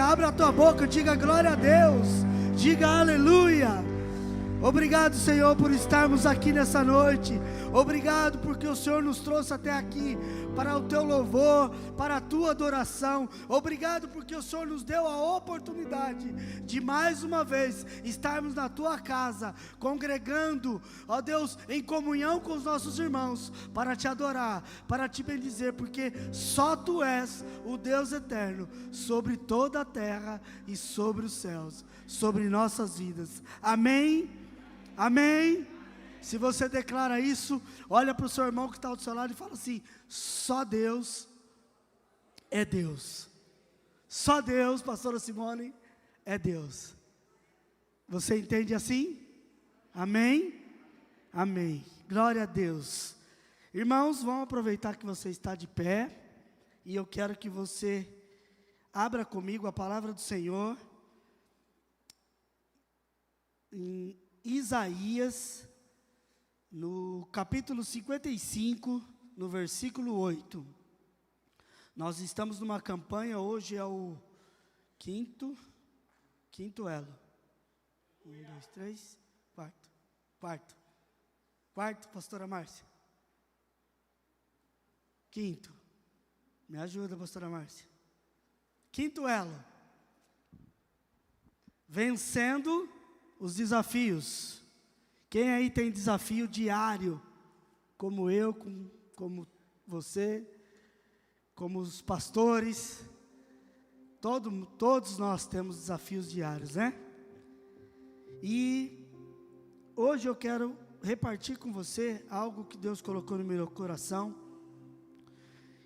abra a tua boca, diga glória a Deus, diga aleluia. Obrigado, Senhor, por estarmos aqui nessa noite. Obrigado porque o Senhor nos trouxe até aqui para o teu louvor, para a tua adoração. Obrigado porque o Senhor nos deu a oportunidade de mais uma vez estarmos na tua casa, congregando, ó Deus, em comunhão com os nossos irmãos, para te adorar, para te bendizer, porque só tu és o Deus eterno sobre toda a terra e sobre os céus, sobre nossas vidas. Amém? Amém? Se você declara isso, olha para o seu irmão que está do seu lado e fala assim: só Deus é Deus. Só Deus, pastora Simone, é Deus. Você entende assim? Amém? Amém. Glória a Deus. Irmãos, vamos aproveitar que você está de pé, e eu quero que você abra comigo a palavra do Senhor em Isaías, no capítulo 55, no versículo 8. Nós estamos numa campanha, hoje é o quinto elo. 1, 2, 3, quarto, pastora Márcia. Quinto, me ajuda, pastora Márcia. Quinto elo, vencendo os desafios. Quem aí tem desafio diário, como eu, como você, como os pastores? Todos nós temos desafios diários, né? E hoje eu quero repartir com você algo que Deus colocou no meu coração,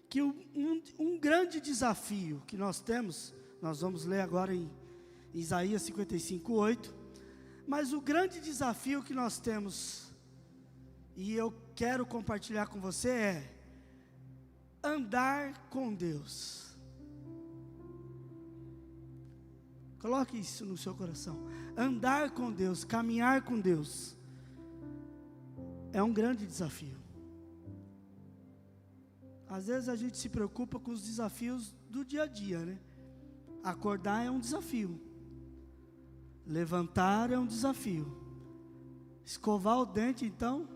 que um grande desafio que nós temos, nós vamos ler agora em Isaías 55, 8, mas o grande desafio que nós temos, e eu quero compartilhar com você, é andar com Deus. Coloque isso no seu coração. Andar com Deus, caminhar com Deus, é um grande desafio. Às vezes a gente se preocupa com os desafios do dia a dia, né? Acordar é um desafio. Levantar é um desafio. Escovar o dente, então,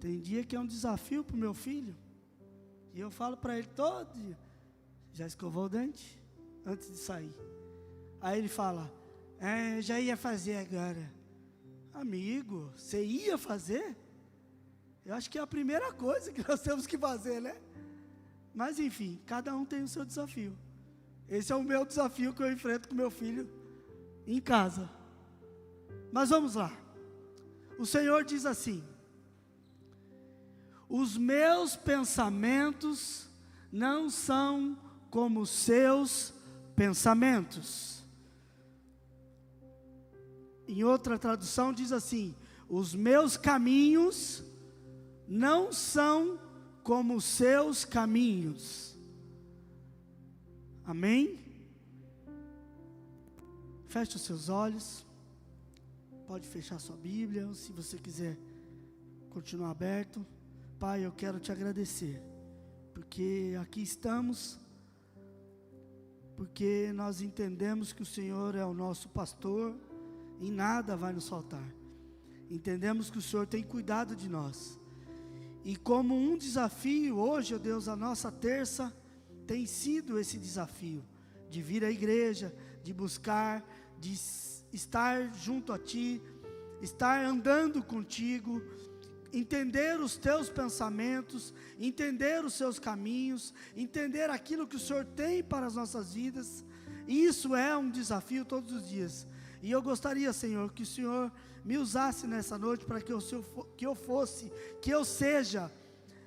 tem dia que é um desafio para o meu filho. E eu falo para ele todo dia: já escovou o dente? Antes de sair. Aí ele fala: já ia fazer agora. Amigo, você ia fazer? Eu acho que é a primeira coisa que nós temos que fazer, né? Mas enfim, cada um tem o seu desafio. Esse é o meu desafio que eu enfrento com meu filho em casa. Mas vamos lá. O Senhor diz assim: os meus pensamentos não são como os seus pensamentos. Em outra tradução diz assim: os meus caminhos não são como os seus caminhos. Amém? Feche os seus olhos. Pode fechar sua Bíblia, se você quiser continuar aberto. Pai, eu quero te agradecer, porque aqui estamos, porque nós entendemos que o Senhor é o nosso pastor, e nada vai nos faltar. Entendemos que o Senhor tem cuidado de nós, e como um desafio, hoje, ó Deus, a nossa terça tem sido esse desafio, de vir à igreja, de buscar, de estar junto a Ti, estar andando contigo, entender os Teus pensamentos, entender os Seus caminhos, entender aquilo que o Senhor tem para as nossas vidas. Isso é um desafio todos os dias. E eu gostaria, Senhor, que o Senhor me usasse nessa noite para que eu seja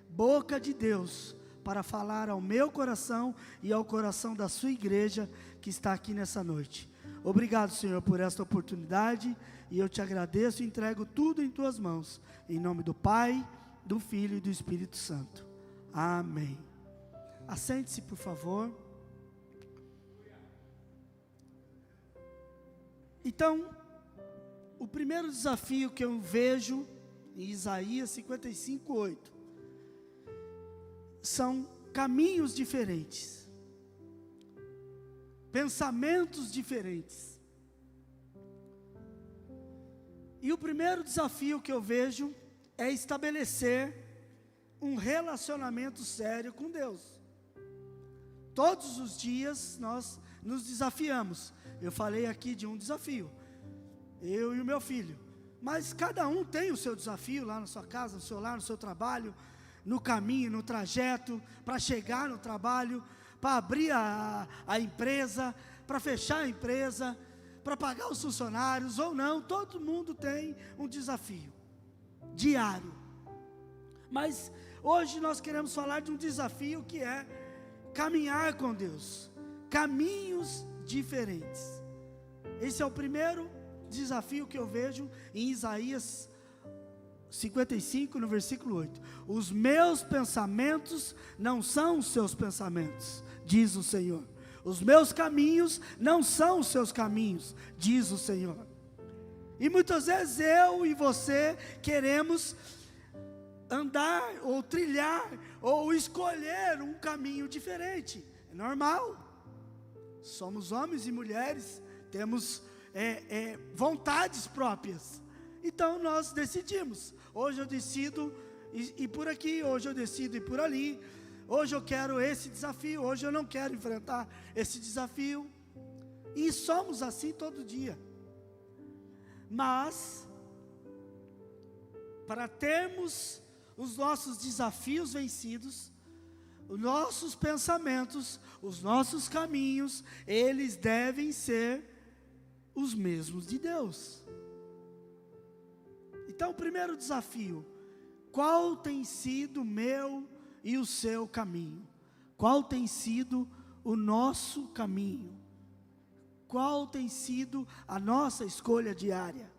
boca de Deus, para falar ao meu coração e ao coração da sua igreja que está aqui nessa noite. Obrigado, Senhor, por esta oportunidade, e eu te agradeço e entrego tudo em tuas mãos, em nome do Pai, do Filho e do Espírito Santo. Amém. Assente-se, por favor. Então, o primeiro desafio que eu vejo em Isaías 55, 8, são caminhos diferentes. pensamentos diferentes. E o primeiro desafio que eu vejo é estabelecer um relacionamento sério com Deus. Todos os dias nós nos desafiamos. Eu falei aqui de um desafio, eu e o meu filho. Mas cada um tem o seu desafio lá na sua casa, no seu lar, no seu trabalho, no caminho, no trajeto, para chegar no trabalho, para abrir a empresa, para fechar a empresa, para pagar os funcionários ou não. Todo mundo tem um desafio diário. Mas hoje nós queremos falar de um desafio que é caminhar com Deus, caminhos diferentes. Esse é o primeiro desafio que eu vejo em Isaías 55, no versículo 8. Os meus pensamentos não são os seus pensamentos, diz o Senhor. Os meus caminhos não são os seus caminhos, diz o Senhor. E muitas vezes eu e você queremos andar, ou trilhar, ou escolher um caminho diferente. É normal. Somos homens e mulheres, temos vontades próprias. Então nós decidimos. Hoje eu decido ir por aqui, hoje eu decido ir por ali. Hoje eu quero esse desafio, hoje eu não quero enfrentar esse desafio. E somos assim todo dia. Mas, para termos os nossos desafios vencidos, os nossos pensamentos, os nossos caminhos, eles devem ser os mesmos de Deus. Então, o primeiro desafio: qual tem sido o meu e o seu caminho? Qual tem sido o nosso caminho? Qual tem sido a nossa escolha diária?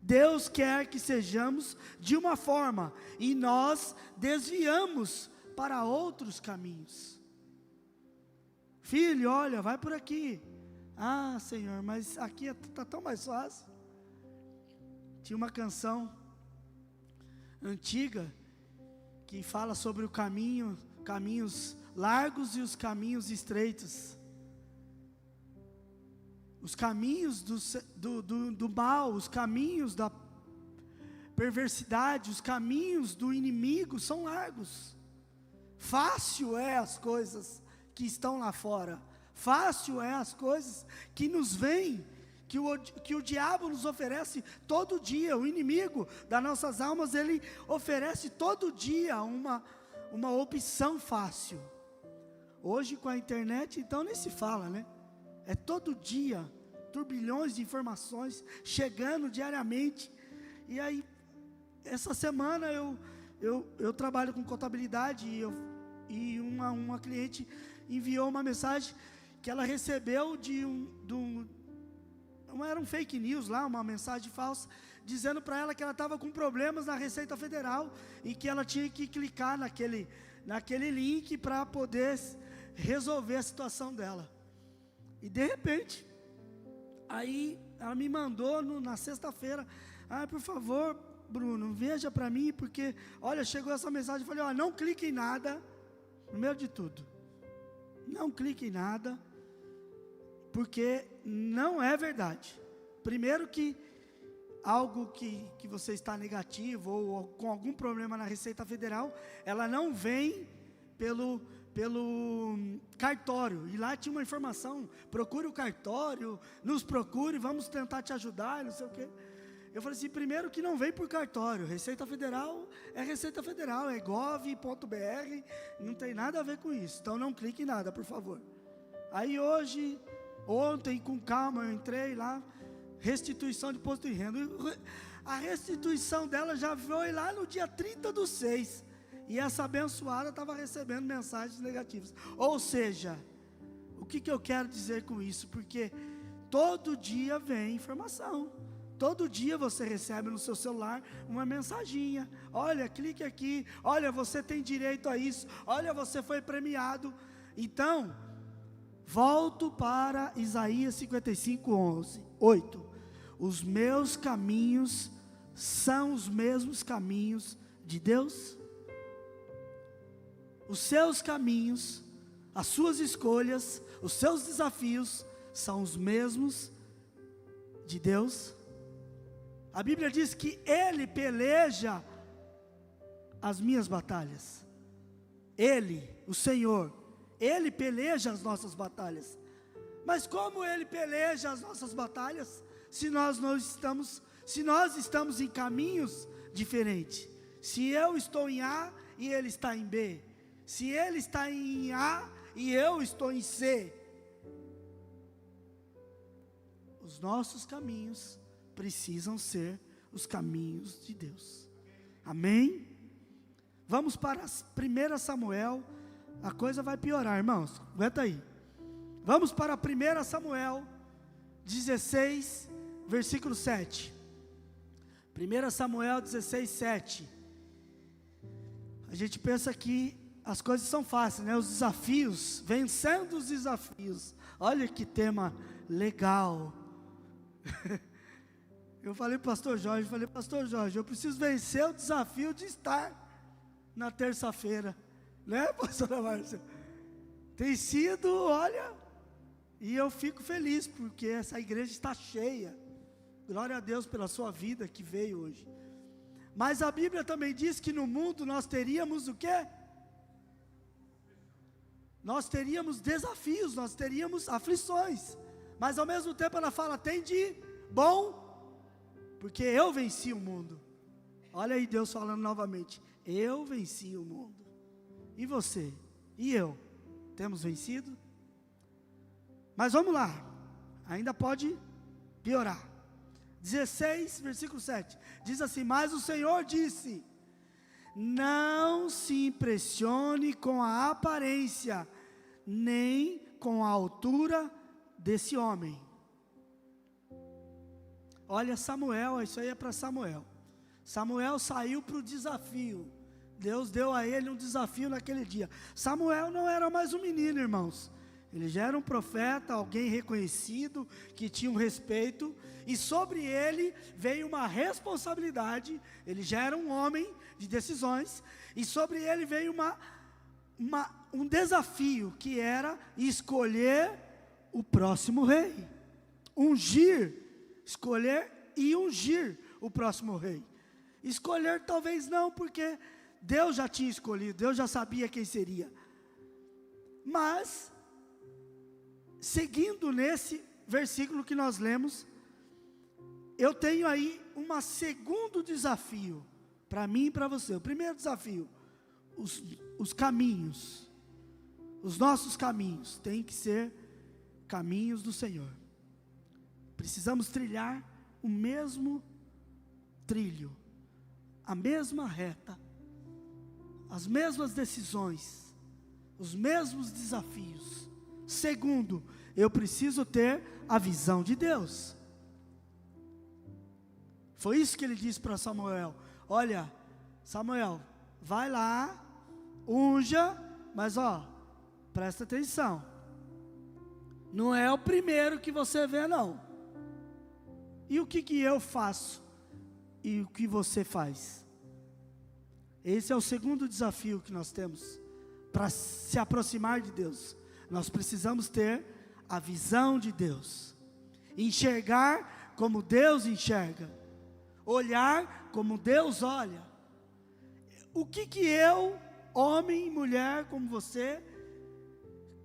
Deus quer que sejamos de uma forma, e nós desviamos para outros caminhos. Filho, olha, vai por aqui. Ah, Senhor, mas aqui está tão mais fácil. Tinha uma canção antiga que fala sobre o caminho, caminhos largos e os caminhos estreitos. Os caminhos do mal, os caminhos da perversidade, os caminhos do inimigo são largos. Fácil é as coisas que estão lá fora. Fácil é as coisas que nos vêm, que o diabo nos oferece todo dia. O inimigo das nossas almas, ele oferece todo dia uma opção fácil. Hoje com a internet, então nem se fala, né? É todo dia, turbilhões de informações chegando diariamente. E aí, essa semana eu trabalho com contabilidade e uma cliente enviou uma mensagem que ela recebeu era um fake news lá, uma mensagem falsa, dizendo para ela que ela estava com problemas na Receita Federal e que ela tinha que clicar naquele link para poder resolver a situação dela. E de repente, aí ela me mandou na sexta-feira: por favor, Bruno, veja para mim, porque, olha, chegou essa mensagem. Eu falei: não clique em nada, primeiro de tudo, não clique em nada, porque não é verdade. Primeiro que algo que você está negativo, ou com algum problema na Receita Federal, ela não vem pelo cartório, e lá tinha uma informação: procure o cartório, nos procure, vamos tentar te ajudar, não sei o quê. Eu falei assim: primeiro que não vem por cartório, Receita Federal é Receita Federal, é gov.br, não tem nada a ver com isso, então não clique em nada, por favor. Aí ontem, com calma, eu entrei lá, restituição de imposto de renda, a restituição dela já foi lá no dia 30/6, e essa abençoada estava recebendo mensagens negativas. Ou seja, o que eu quero dizer com isso? Porque todo dia vem informação, todo dia você recebe no seu celular uma mensaginha: olha, clique aqui, olha, você tem direito a isso, olha, você foi premiado. Então, volto para Isaías 55:8. Os meus caminhos são os mesmos caminhos de Deus? Os seus caminhos, as suas escolhas, os seus desafios são os mesmos de Deus? A Bíblia diz que Ele peleja as minhas batalhas. Ele, o Senhor, Ele peleja as nossas batalhas. Mas como Ele peleja as nossas batalhas, se nós estamos em caminhos diferentes? Se eu estou em A e Ele está em B, se Ele está em A e eu estou em C, os nossos caminhos precisam ser os caminhos de Deus. Amém? Vamos para 1 Samuel. A coisa vai piorar, irmãos, aguenta aí. Vamos para 1 Samuel 16, versículo 7. 1 Samuel 16, 7. A gente pensa que as coisas são fáceis, né? Os desafios, vencendo os desafios. Olha que tema legal. Eu falei para o pastor Jorge, eu preciso vencer o desafio de estar na terça-feira, né, pastora Márcia? Tem sido, olha, e eu fico feliz, porque essa igreja está cheia. Glória a Deus pela sua vida que veio hoje. Mas a Bíblia também diz que no mundo nós teríamos o quê? Nós teríamos desafios, nós teríamos aflições. Mas ao mesmo tempo ela fala, tem de bom, porque eu venci o mundo. Olha aí Deus falando novamente, eu venci o mundo. E você? E eu? Temos vencido? Mas vamos lá, ainda pode piorar. 16, versículo 7, diz assim, mas o Senhor disse, não se impressione com a aparência, nem com a altura desse homem. Olha Samuel, isso aí é para Samuel. Samuel saiu para o desafio. Deus deu a ele um desafio naquele dia. Samuel não era mais um menino, irmãos. Ele já era um profeta, alguém reconhecido, que tinha um respeito. E sobre ele veio uma responsabilidade. Ele já era um homem de decisões. E sobre ele veio um desafio, que era escolher o próximo rei. Escolher e ungir o próximo rei. Escolher talvez não, porque Deus já tinha escolhido, Deus já sabia quem seria. Mas, seguindo nesse versículo que nós lemos, eu tenho aí um segundo desafio, para mim e para você. O primeiro desafio, os caminhos, os nossos caminhos, têm que ser caminhos do Senhor. Precisamos trilhar o mesmo trilho, a mesma reta, as mesmas decisões, os mesmos desafios. Segundo, eu preciso ter a visão de Deus. Foi isso que ele disse para Samuel. Olha, Samuel, vai lá, unja, mas presta atenção. Não é o primeiro que você vê, não. E o que eu faço? E o que você faz? Esse é o segundo desafio que nós temos para se aproximar de Deus. Nós precisamos ter a visão de Deus, enxergar como Deus enxerga, olhar como Deus olha. O que eu, homem e mulher como você,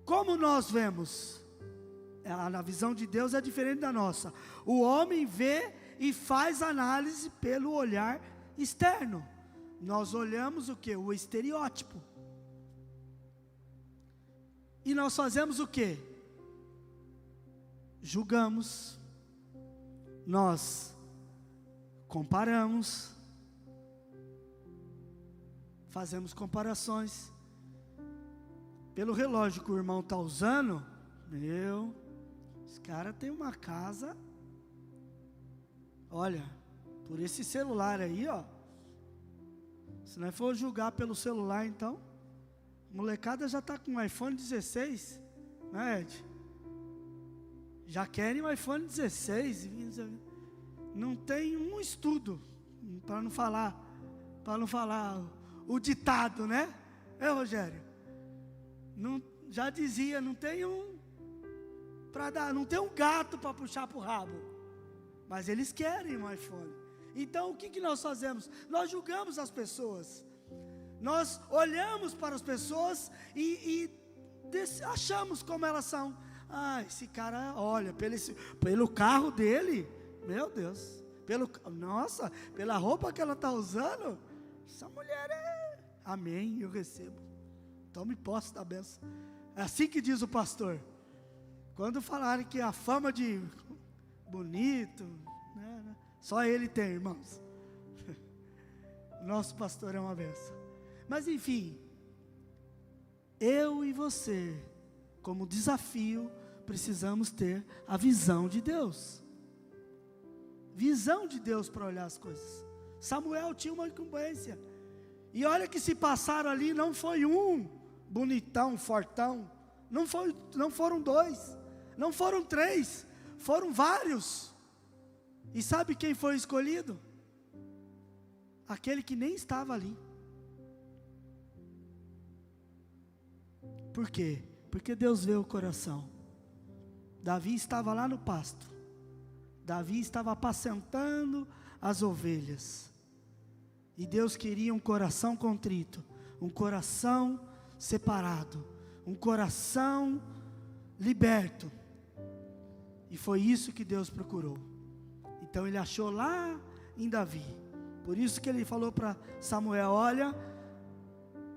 como nós vemos? A visão de Deus é diferente da nossa. O homem vê e faz análise pelo olhar externo. Nós olhamos o que? O estereótipo. E nós fazemos o que? Julgamos. Nós comparamos. Fazemos comparações. Pelo relógio que o irmão está usando, esse cara tem uma casa. Olha, por esse celular aí, se não for julgar pelo celular, então, a molecada já está com o iPhone 16, né, Ed? Já querem o iPhone 16, não tem um estudo, para não falar o ditado, né? Rogério? Não, já dizia, não tem para dar, não tem um gato para puxar para o rabo, mas eles querem um iPhone. Então o que nós fazemos? Nós julgamos as pessoas, nós olhamos para as pessoas e achamos como elas são. Esse cara, olha, pelo carro dele, meu Deus, nossa, pela roupa que ela está usando, essa mulher amém, eu recebo, tome posse da bênção. É assim que diz o pastor. Quando falarem que a fama de bonito, né, só ele tem, irmãos. Nosso pastor é uma bênção. Mas enfim, eu e você, como desafio, precisamos ter a visão de Deus. Visão de Deus para olhar as coisas. Samuel tinha uma incumbência. E olha que se passaram ali, não foi um bonitão, fortão. Não foram 2, não foram 3, foram vários. E sabe quem foi escolhido? Aquele que nem estava ali. Por quê? Porque Deus vê o coração. Davi estava lá no pasto. Davi estava apacentando as ovelhas. E Deus queria um coração contrito, um coração separado, um coração liberto. E foi isso que Deus procurou. Então ele achou lá em Davi. Por isso que ele falou para Samuel: olha,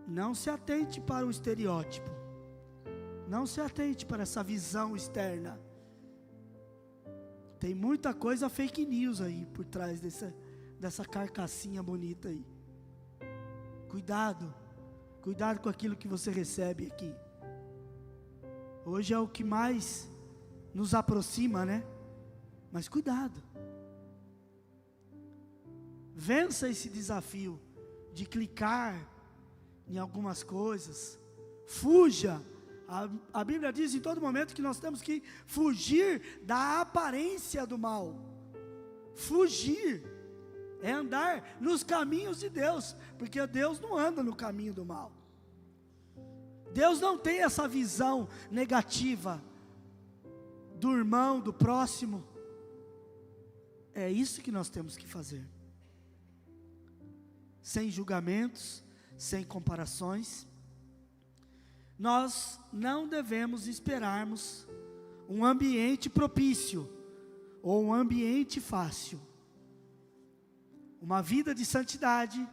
não se atente para o estereótipo, não se atente para essa visão externa. Tem muita coisa fake news aí por trás dessa carcassinha bonita aí. Cuidado com aquilo que você recebe aqui. Hoje é o que mais nos aproxima, né? Mas cuidado. Vença esse desafio de clicar em algumas coisas. Fuja. A Bíblia diz em todo momento que nós temos que fugir da aparência do mal. Fugir é andar nos caminhos de Deus, porque Deus não anda no caminho do mal. Deus não tem essa visão negativa do irmão, do próximo. É isso que nós temos que fazer. Sem julgamentos, sem comparações. Nós não devemos esperarmos um ambiente propício ou um ambiente fácil. Uma vida de santidade,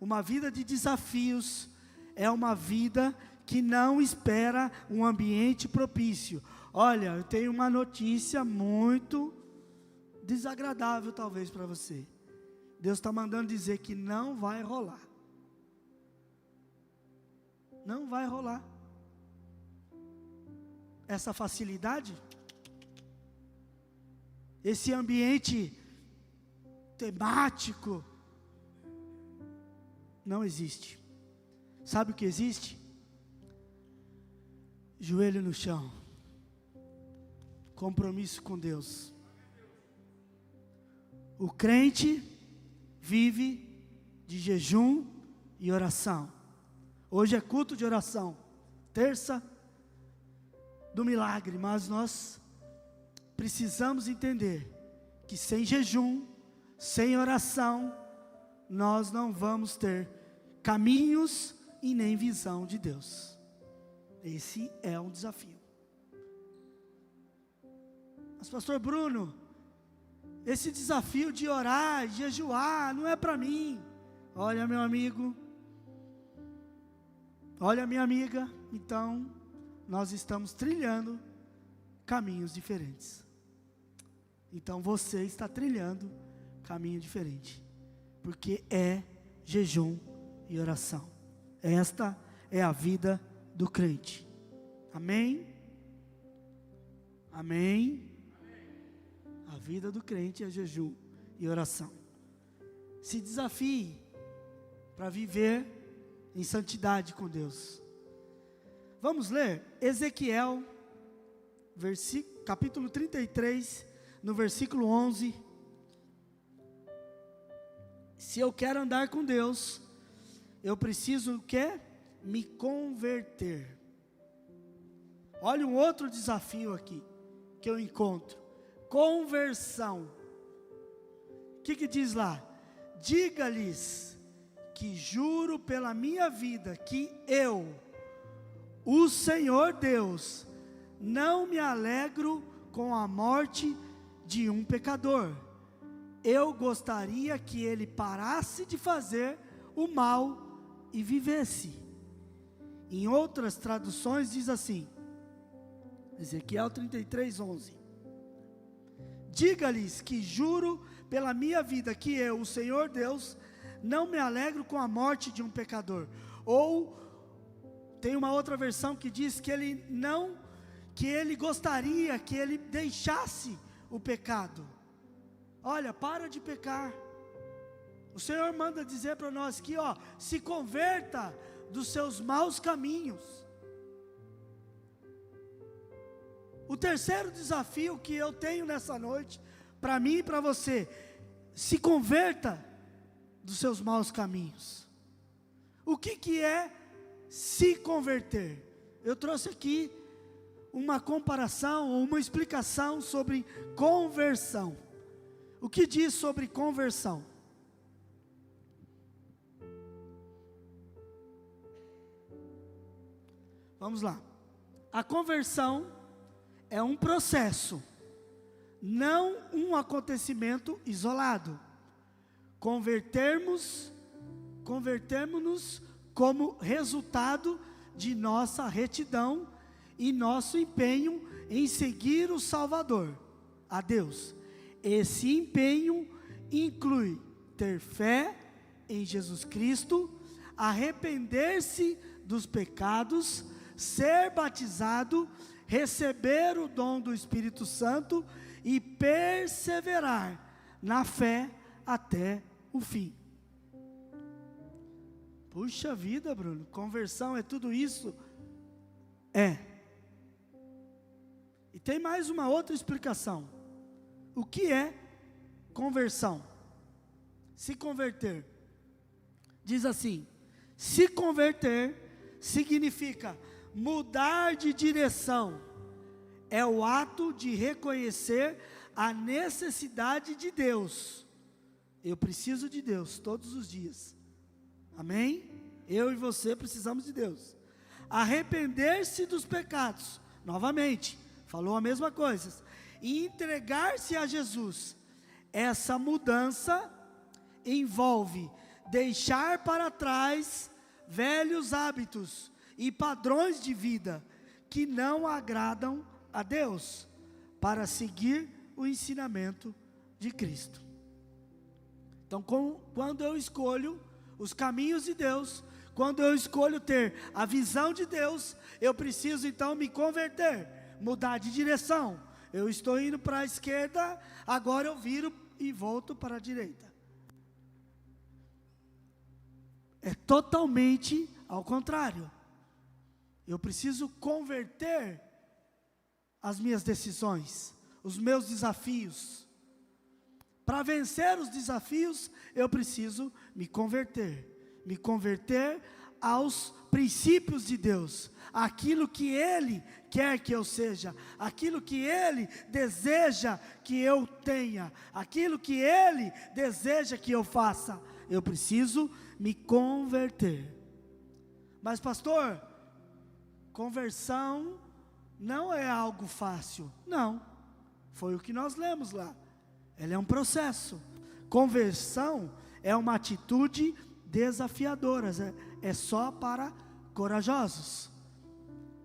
uma vida de desafios, é uma vida que não espera um ambiente propício. Olha, eu tenho uma notícia muito desagradável talvez para você. Deus está mandando dizer que não vai rolar. Não vai rolar. Essa facilidade, esse ambiente temático, não existe. Sabe o que existe? Joelho no chão, compromisso com Deus. O crente vive de jejum e oração. Hoje é culto de oração, terça do milagre, mas nós precisamos entender que sem jejum, sem oração, nós não vamos ter caminhos e nem visão de Deus. Esse é um desafio. Mas pastor Bruno, esse desafio de orar, de jejuar, não é para mim. Olha, meu amigo, olha, minha amiga, então nós estamos trilhando caminhos diferentes. Então você está trilhando caminho diferente, porque é jejum e oração. Esta é a vida do crente. Amém? Amém? A vida do crente é jejum e oração. Se desafie para viver em santidade com Deus. Vamos ler Ezequiel, capítulo 33, no versículo 11. Se eu quero andar com Deus, eu preciso o quê? Me converter. Olha um outro desafio aqui. que eu encontro. Conversão. O que diz lá? Diga-lhes que juro pela minha vida que eu, o Senhor Deus, não me alegro com a morte de um pecador. Eu gostaria que ele parasse de fazer o mal e vivesse. Em outras traduções diz assim, Ezequiel 33:11. Diga-lhes que juro pela minha vida que eu, o Senhor Deus, não me alegro com a morte de um pecador. Ou tem uma outra versão que diz que ele gostaria que ele deixasse o pecado. Olha, para de pecar. O Senhor manda dizer para nós aqui, se converta dos seus maus caminhos. O terceiro desafio que eu tenho nessa noite, para mim e para você, se converta dos seus maus caminhos. O que é se converter? Eu trouxe aqui uma comparação, uma explicação sobre conversão. O que diz sobre conversão? Vamos lá. A conversão é um processo, não um acontecimento isolado. Convertermos-nos como resultado de nossa retidão e nosso empenho em seguir o Salvador, a Deus. Esse empenho inclui ter fé em Jesus Cristo, arrepender-se dos pecados, ser batizado, receber o dom do Espírito Santo e perseverar na fé até o fim. Puxa vida, Bruno, conversão é tudo isso? É. E tem mais uma outra explicação. O que é conversão? Se converter. Diz assim: se converter significa mudar de direção. É o ato de reconhecer a necessidade de Deus. Eu preciso de Deus todos os dias. Amém? Eu e você precisamos de Deus. Arrepender-se dos pecados. Novamente, falou a mesma coisa. E entregar-se a Jesus. Essa mudança envolve deixar para trás velhos hábitos e padrões de vida que não agradam a Deus, para seguir o ensinamento de Cristo. Então, quando eu escolho os caminhos de Deus, quando eu escolho ter a visão de Deus, eu preciso então me converter, mudar de direção. Eu estou indo para a esquerda, agora eu viro e volto para a direita. É totalmente ao contrário. Eu preciso converter as minhas decisões, os meus desafios. Para vencer os desafios, eu preciso me converter aos princípios de Deus, aquilo que Ele quer que eu seja, aquilo que Ele deseja que eu tenha, aquilo que Ele deseja que eu faça. Eu preciso me converter. Mas pastor, conversão não é algo fácil. Não, foi o que nós lemos lá. Ela é um processo. Conversão é uma atitude desafiadora, é só para corajosos.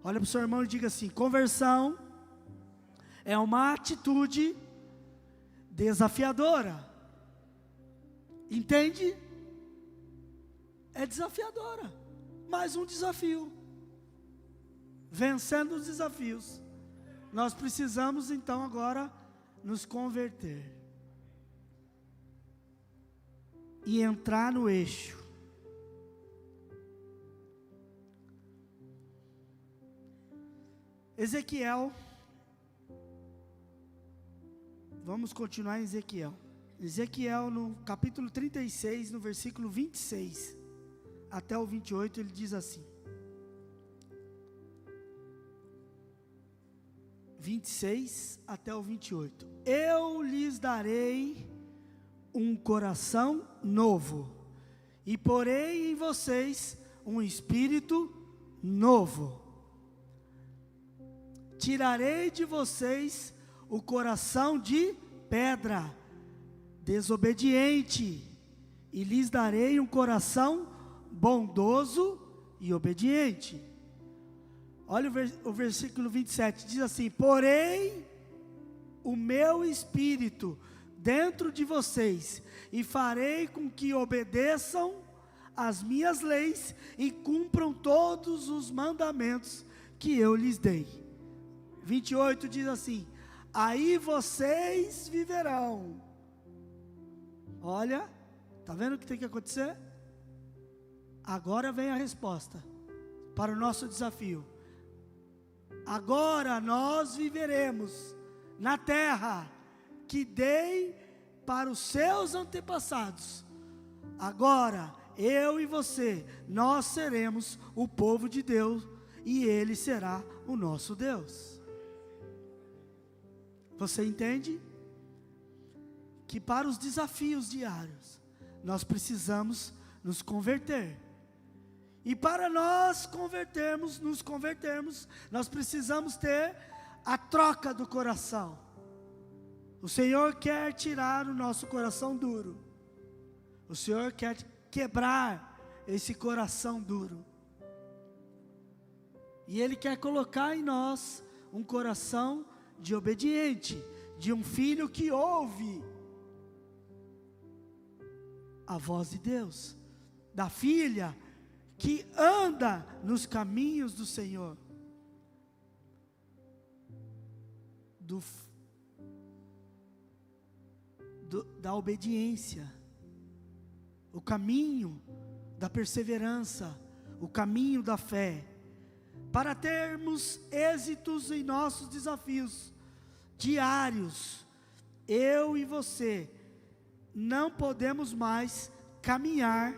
Olha para o seu irmão e diga assim: conversão é uma atitude desafiadora. Entende? É desafiadora. Mais um desafio. Vencendo os desafios, nós precisamos então agora nos converter e entrar no eixo. Ezequiel, vamos continuar em Ezequiel. Ezequiel no capítulo 36, no versículo 26 até o 28, ele diz assim: 26 até o 28. Eu lhes darei um coração novo, e porei em vocês um espírito novo. Tirarei de vocês o coração de pedra, desobediente, e lhes darei um coração bondoso e obediente. Olha o versículo 27, diz assim: porém o meu espírito dentro de vocês, e farei com que obedeçam as minhas leis e cumpram todos os mandamentos que eu lhes dei. 28 diz assim: aí vocês viverão. Olha, está vendo o que tem que acontecer? Agora vem a resposta para o nosso desafio. Agora nós viveremos na terra que dei para os seus antepassados. Agora eu e você, nós seremos o povo de Deus, e Ele será o nosso Deus. Você entende? Que para os desafios diários, nós precisamos nos converter. E para nós nos convertermos, nós precisamos ter a troca do coração. O Senhor quer tirar o nosso coração duro. O Senhor quer quebrar esse coração duro. E Ele quer colocar em nós um coração de obediente, de um filho que ouve a voz de Deus, da filha que anda nos caminhos do Senhor, da obediência, o caminho da perseverança, o caminho da fé, para termos êxitos em nossos desafios diários. Eu e você não podemos mais caminhar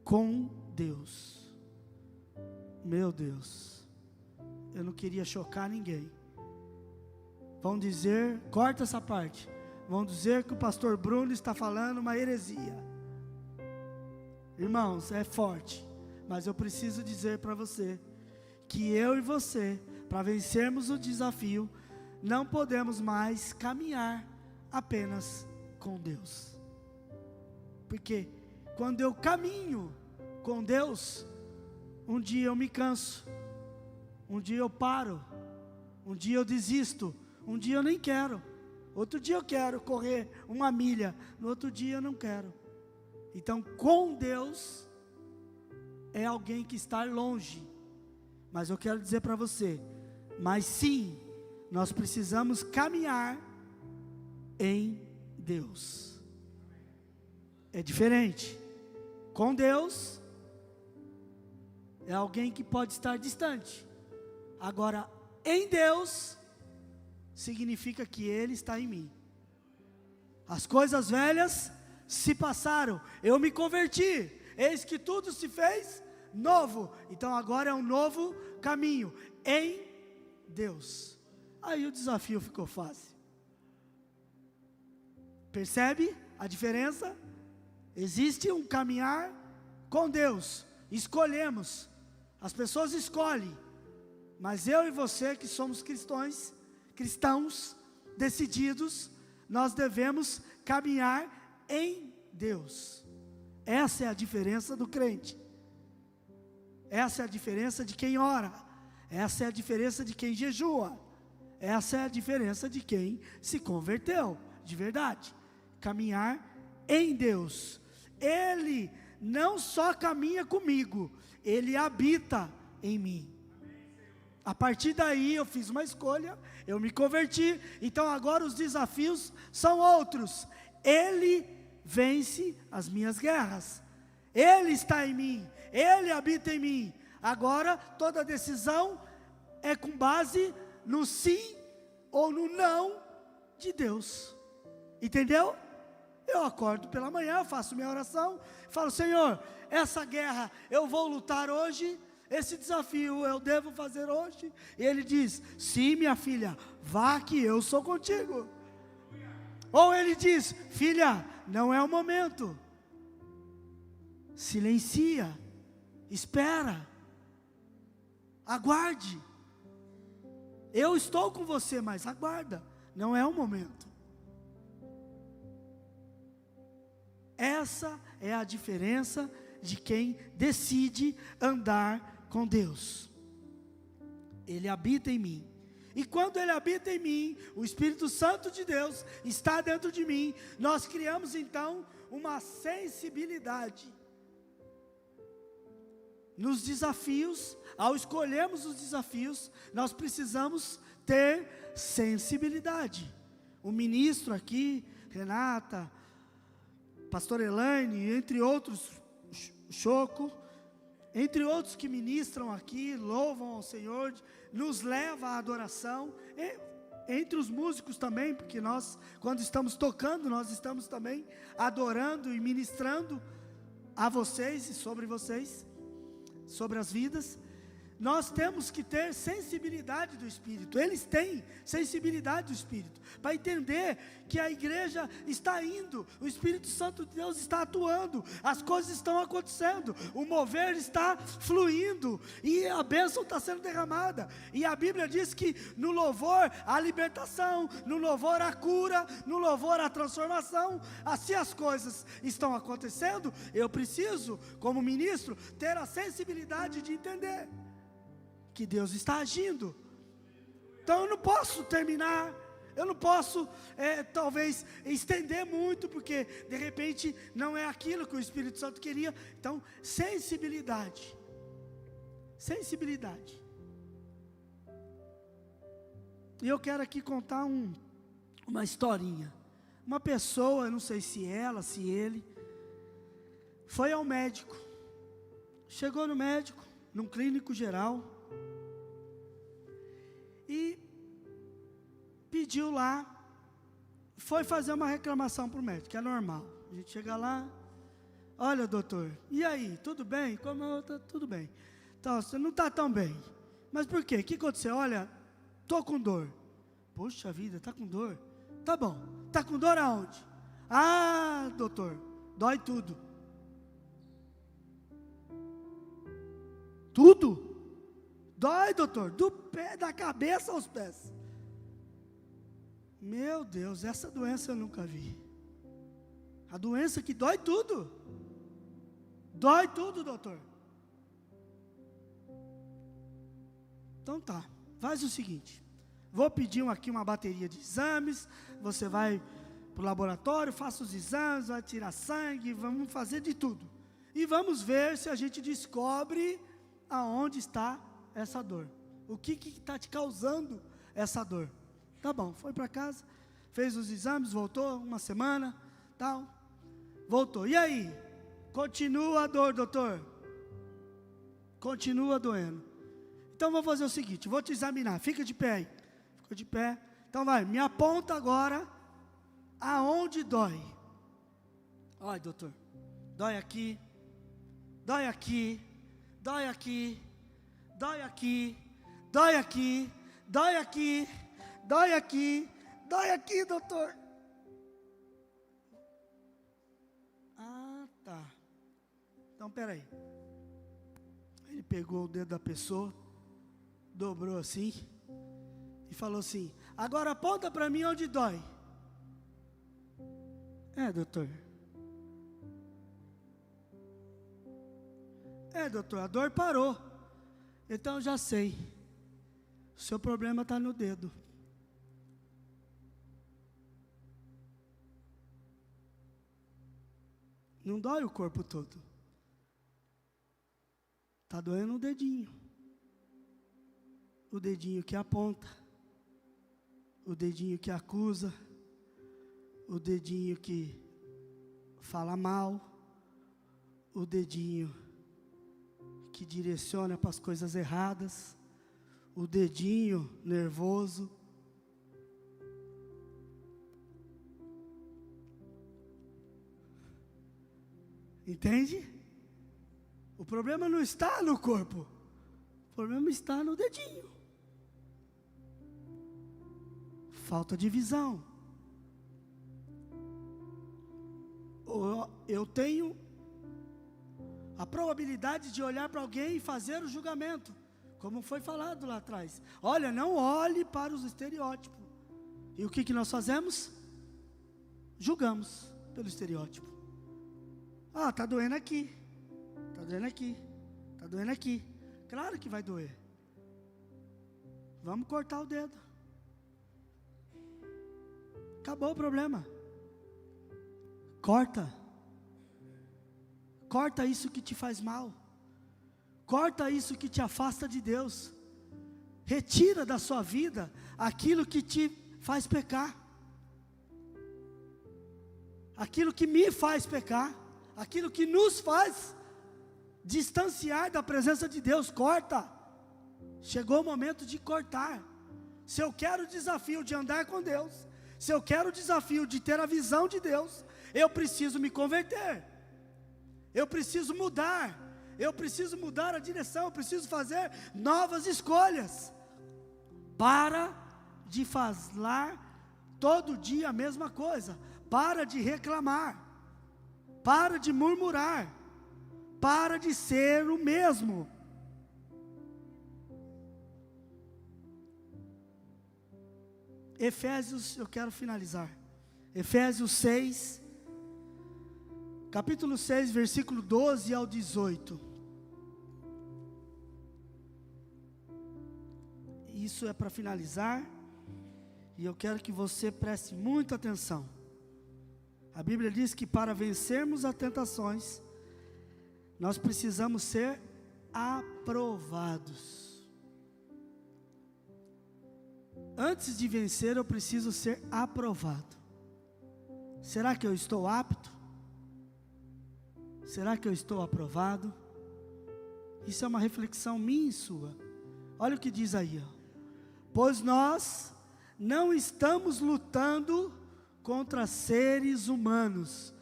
com Deus. Meu Deus, eu não queria chocar ninguém. Vão dizer, corta essa parte, vão dizer que o pastor Bruno está falando uma heresia. Irmãos, é forte, mas eu preciso dizer para você, que eu e você, para vencermos o desafio, não podemos mais caminhar apenas com Deus. Porque quando eu caminho com Deus, um dia eu me canso, um dia eu paro, um dia eu desisto, um dia eu nem quero, outro dia eu quero correr 1 milha, no outro dia eu não quero. Então com Deus é alguém que está longe. Mas eu quero dizer para você, mas sim, nós precisamos caminhar em Deus. É diferente. Com Deus é alguém que pode estar distante. Agora, em Deus significa que Ele está em mim. As coisas velhas se passaram, eu me converti, eis que tudo se fez novo. Então agora é um novo caminho em Deus. Aí o desafio ficou fácil. Percebe a diferença? Existe um caminhar com Deus, escolhemos, as pessoas escolhem, mas eu e você que somos cristãos decididos, nós devemos caminhar em Deus. Essa é a diferença do crente. Essa é a diferença de quem ora. Essa é a diferença de quem jejua. Essa é a diferença de quem se converteu, de verdade. Caminhar em Deus. Ele não só caminha comigo, Ele habita em mim. A partir daí eu fiz uma escolha, eu me converti, então agora os desafios são outros. Ele vence as minhas guerras, Ele está em mim, Ele habita em mim. Agora toda decisão é com base no sim ou no não de Deus. Entendeu? Eu acordo pela manhã, eu faço minha oração, falo: Senhor, essa guerra eu vou lutar hoje, esse desafio eu devo fazer hoje? E ele diz: sim, minha filha, vá que eu sou contigo. Ou ele diz: filha, não é o momento, silencia, espera, aguarde, eu estou com você, mas aguarda, não é o momento. Essa é a diferença de quem decide andar com Deus. Ele habita em mim. E quando Ele habita em mim, o Espírito Santo de Deus está dentro de mim. Nós criamos então uma sensibilidade. Nos desafios, ao escolhermos os desafios, nós precisamos ter sensibilidade. O ministro aqui, Renata, pastor Elaine, entre outros, Choco, entre outros que ministram aqui, louvam ao Senhor, nos leva à adoração, entre os músicos também, porque nós, quando estamos tocando, nós estamos também adorando e ministrando a vocês e sobre vocês, sobre as vidas. Nós temos que ter sensibilidade do Espírito. Eles têm sensibilidade do Espírito, para entender que a igreja está indo, o Espírito Santo de Deus está atuando, as coisas estão acontecendo, o mover está fluindo, e a bênção está sendo derramada. E a Bíblia diz que no louvor a libertação, no louvor a cura, no louvor a transformação. Assim as coisas estão acontecendo, eu preciso, como ministro, ter a sensibilidade de entender que Deus está agindo. Então eu não posso terminar, eu não posso talvez estender muito, porque de repente não é aquilo que o Espírito Santo queria. Então, sensibilidade. Sensibilidade. E eu quero aqui contar uma historinha. Uma pessoa, eu não sei se ela, se ele, foi ao médico. Chegou no médico, num clínico geral, e pediu lá, foi fazer uma reclamação para o médico, que é normal. A gente chega lá: olha, doutor, e aí, tudo bem? Como eu tô, tudo bem. Então, você não está tão bem. Mas por quê? O que aconteceu? Olha, estou com dor. Puxa vida, está com dor? Tá bom, está com dor aonde? Ah, doutor, dói tudo. Tudo? Dói, doutor, do pé, da cabeça aos pés. Meu Deus, essa doença eu nunca vi. A doença que dói tudo. Dói tudo, doutor. Então tá, faz o seguinte: vou pedir aqui uma bateria de exames. Você vai para o laboratório, faça os exames, vai tirar sangue, vamos fazer de tudo. E vamos ver se a gente descobre aonde está essa dor. O que está te causando essa dor? Tá bom, foi para casa, fez os exames, voltou uma semana, tal, voltou. E aí? Continua a dor, doutor? Continua doendo. Então vou fazer o seguinte, vou te examinar, fica de pé aí. Ficou de pé. Então vai, me aponta agora aonde dói. Olha, doutor, dói aqui, dói aqui, dói aqui, dói aqui, dói aqui, dói aqui, dói aqui, dói aqui, doutor. Ah, tá. Então, peraí. Ele pegou o dedo da pessoa, dobrou assim, e falou assim: agora aponta para mim onde dói. Doutor. Doutor, a dor parou. Então já sei, o seu problema está no dedo. Não dói o corpo todo. Está doendo o dedinho. O dedinho que aponta. O dedinho que acusa. O dedinho que fala mal. O dedinho que direciona para as coisas erradas, o dedinho nervoso. Entende? O problema não está no corpo, problema está no dedinho. Falta de visão. Eu tenho a probabilidade de olhar para alguém e fazer o julgamento, como foi falado lá atrás. Olha, não olhe para os estereótipos. E o que nós fazemos? Julgamos pelo estereótipo. Ah, está doendo aqui, está doendo aqui, está doendo aqui. Claro que vai doer. Vamos cortar o dedo. Acabou o problema. Corta. Corta isso que te faz mal. Corta isso que te afasta de Deus. Retira da sua vida aquilo que te faz pecar. Aquilo que me faz pecar. Aquilo que nos faz distanciar da presença de Deus. Corta. Chegou o momento de cortar. Se eu quero o desafio de andar com Deus, se eu quero o desafio de ter a visão de Deus, eu preciso me converter. Eu preciso mudar. Eu preciso mudar a direção. Eu preciso fazer novas escolhas. Para de falar todo dia a mesma coisa. Para de reclamar. Para de murmurar. Para de ser o mesmo. Efésios, eu quero finalizar. Efésios 6, capítulo 6, versículo 12 ao 18. Isso é para finalizar. E eu quero que você preste muita atenção. A Bíblia diz que para vencermos as tentações, nós precisamos ser aprovados. Antes de vencer, eu preciso ser aprovado. Será que eu estou apto? Será que eu estou aprovado? Isso é uma reflexão minha e sua. Olha o que diz aí, ó. Pois nós não estamos lutando contra seres humanos,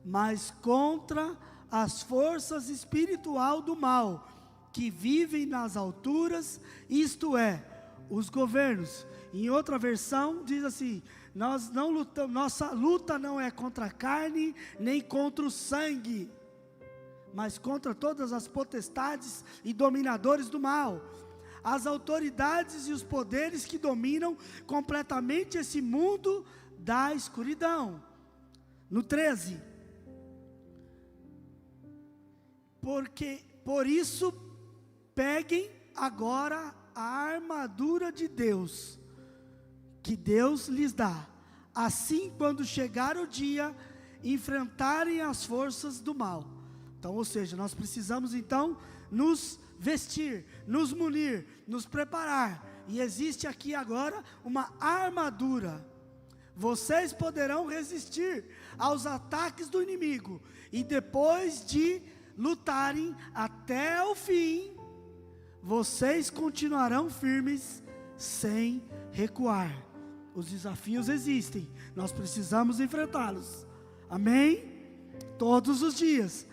mas contra as forças espirituais do mal, que vivem nas alturas, isto é, os governos. Em outra versão diz assim: nós não lutamos, nossa luta não é contra a carne, nem contra o sangue, mas contra todas as potestades e dominadores do mal, as autoridades e os poderes que dominam completamente esse mundo da escuridão. No 13, por isso peguem agora a armadura de Deus, que Deus lhes dá, assim quando chegar o dia, enfrentarem as forças do mal. Então, ou seja, nós precisamos então nos vestir, nos munir, nos preparar, e existe aqui agora uma armadura. Vocês poderão resistir aos ataques do inimigo, e depois de lutarem até o fim, vocês continuarão firmes sem recuar. Os desafios existem, nós precisamos enfrentá-los. Amém? Todos os dias.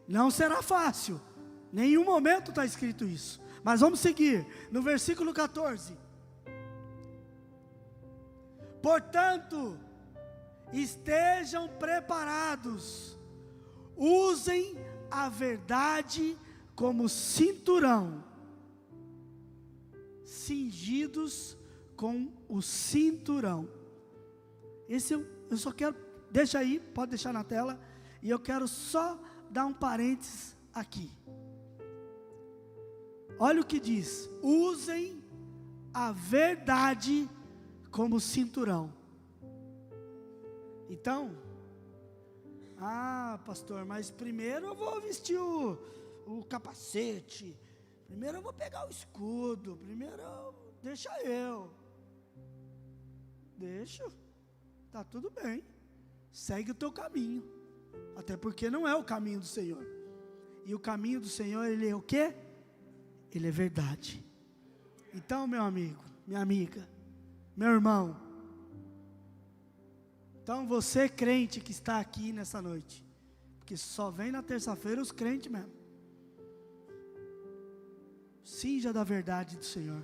Não será fácil. Nenhum momento está escrito isso. Mas vamos seguir no versículo 14. Portanto, estejam preparados. Usem a verdade como cinturão, cingidos com o cinturão. Esse eu só quero, deixa aí, pode deixar na tela, e eu quero só dar um parênteses aqui. Olha o que diz: usem a verdade como cinturão. Então, pastor, mas primeiro eu vou vestir o capacete, primeiro eu vou pegar o escudo, deixa eu. Deixa, está tudo bem, segue o teu caminho, até porque não é o caminho do Senhor, e o caminho do Senhor, ele é o quê? Ele é verdade. Então, meu amigo, minha amiga, meu irmão, então você crente que está aqui nessa noite, porque só vem na terça-feira os crentes mesmo, Cinja da verdade do Senhor.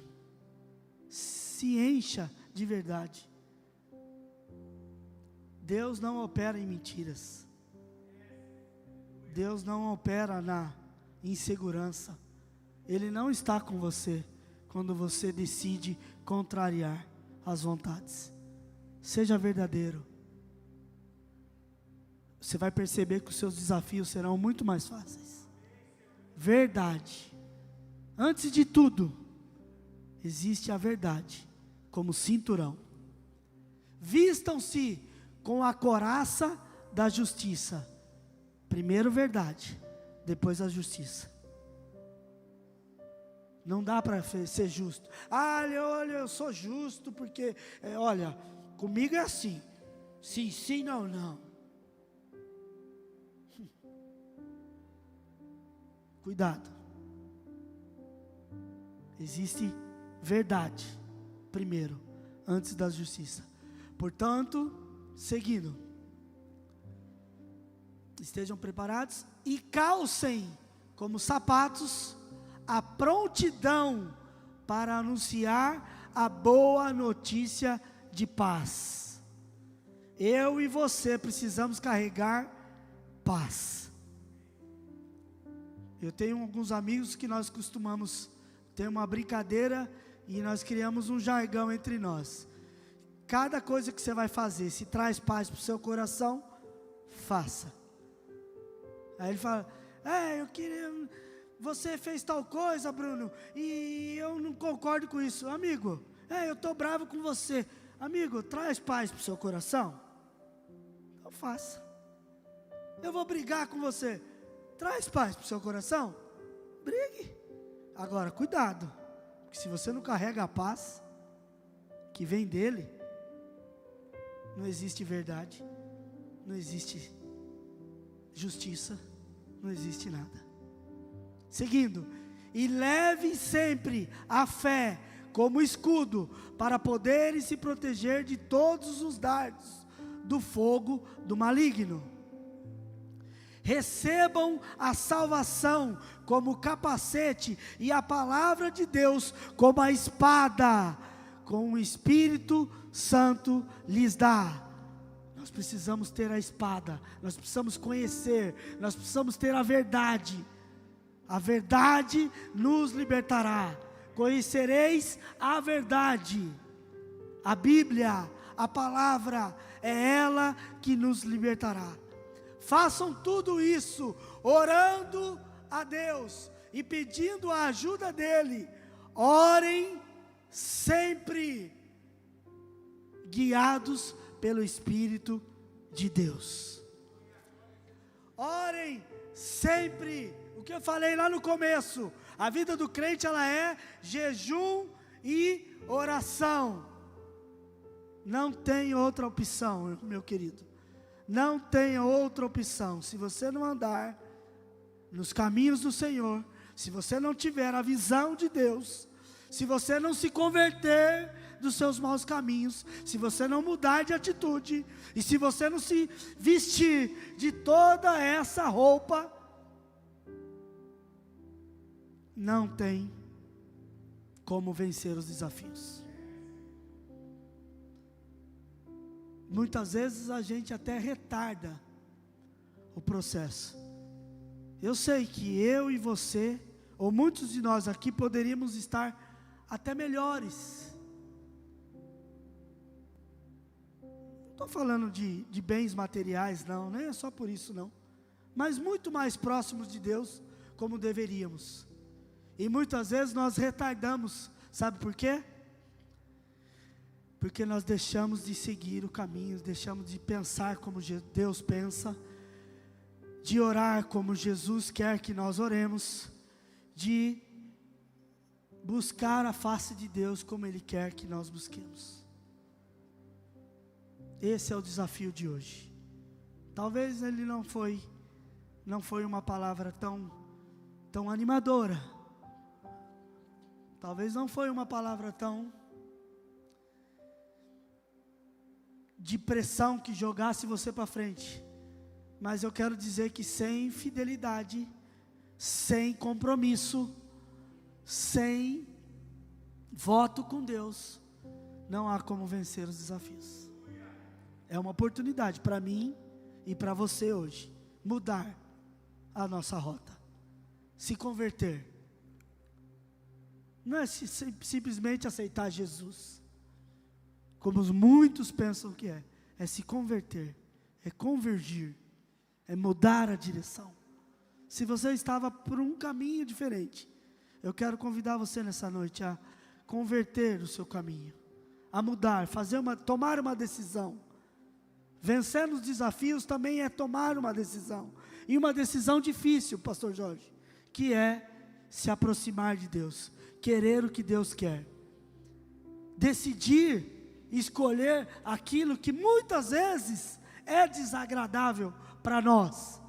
Se encha de verdade. Deus não opera em mentiras. Deus não opera na insegurança. Ele não está com você quando você decide contrariar as vontades. Seja verdadeiro. Você vai perceber que os seus desafios serão muito mais fáceis. Verdade. Antes de tudo, existe a verdade como cinturão. Vistam-se com a couraça da justiça. Primeiro verdade, depois a justiça. Não dá para ser justo. Olha, eu sou justo porque, olha, comigo é assim. Sim, sim, não, não. Cuidado. Existe verdade primeiro, antes da justiça. Portanto, seguindo. Estejam preparados e calcem como sapatos a prontidão para anunciar a boa notícia de paz. Eu e você precisamos carregar paz. Eu tenho alguns amigos que nós costumamos ter uma brincadeira e nós criamos um jargão entre nós. Cada coisa que você vai fazer, se traz paz para o seu coração, faça. Aí ele fala, eu queria, você fez tal coisa, Bruno, e eu não concordo com isso. Amigo, eu estou bravo com você. Amigo, traz paz para o seu coração? Então faça. Eu vou brigar com você. Traz paz para o seu coração? Brigue. Agora, cuidado, porque se você não carrega a paz que vem dele, não existe verdade, não existe justiça, não existe nada. Seguindo, e leve sempre a fé como escudo, para poderem se proteger de todos os dardos do fogo do maligno. Recebam a salvação como capacete e a palavra de Deus como a espada, com o Espírito Santo lhes dá. Nós precisamos ter a espada, nós precisamos conhecer, nós precisamos ter a verdade. A verdade nos libertará. Conhecereis a verdade. A Bíblia, a palavra, é ela que nos libertará. Façam tudo isso orando a Deus e pedindo a ajuda dEle. Orem sempre guiados pelo Espírito de Deus. Orem sempre. O que eu falei lá no começo, a vida do crente ela é jejum e oração. Não tem outra opção, meu querido. Não tem outra opção. Se você não andar nos caminhos do Senhor, se você não tiver a visão de Deus, se você não se converter dos seus maus caminhos, se você não mudar de atitude, e se você não se vestir de toda essa roupa, não tem como vencer os desafios. Muitas vezes a gente até retarda o processo. Eu sei que eu e você, ou muitos de nós aqui, poderíamos estar até melhores. Não estou falando de bens materiais, não, nem é só por isso não. Mas muito mais próximos de Deus, como deveríamos. E muitas vezes nós retardamos, sabe por quê? Porque nós deixamos de seguir o caminho, deixamos de pensar como Deus pensa, de orar como Jesus quer que nós oremos, de buscar a face de Deus como Ele quer que nós busquemos. Esse é o desafio de hoje. Talvez ele não foi uma palavra tão animadora. Talvez não foi uma palavra tão de pressão que jogasse você para frente. Mas eu quero dizer que sem fidelidade, sem compromisso, sem voto com Deus, não há como vencer os desafios. É uma oportunidade para mim e para você hoje, mudar a nossa rota, se converter. Não é simplesmente aceitar Jesus, como muitos pensam que é se converter, é convergir, é mudar a direção. Se você estava por um caminho diferente, eu quero convidar você nessa noite a converter o seu caminho, a mudar, tomar uma decisão. Vencer os desafios também é tomar uma decisão, e uma decisão difícil, pastor Jorge, que é se aproximar de Deus, querer o que Deus quer, decidir, escolher aquilo que muitas vezes é desagradável para nós,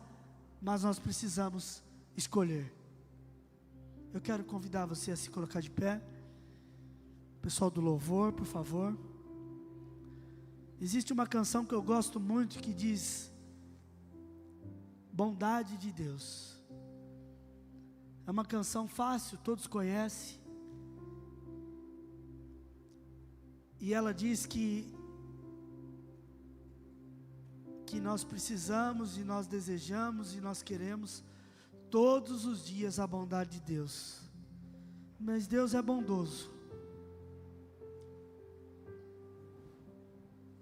mas nós precisamos escolher. Eu quero convidar você a se colocar de pé. Pessoal do louvor, por favor. Existe uma canção que eu gosto muito que diz: bondade de Deus. É uma canção fácil, todos conhecem. E ela diz que nós precisamos e nós desejamos e nós queremos todos os dias a bondade de Deus. Mas Deus é bondoso.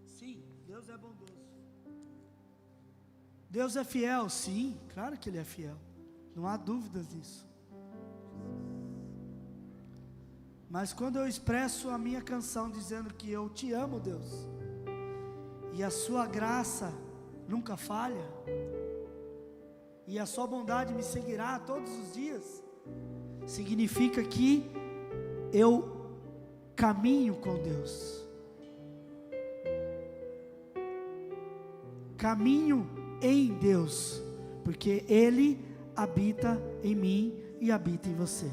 Sim, Deus é bondoso. Deus é fiel, sim, claro que Ele é fiel. Não há dúvidas disso. Mas quando eu expresso a minha canção dizendo que eu te amo, Deus, e a sua graça nunca falha, e a sua bondade me seguirá todos os dias, significa que eu caminho com Deus, caminho em Deus, porque Ele habita em mim e habita em você.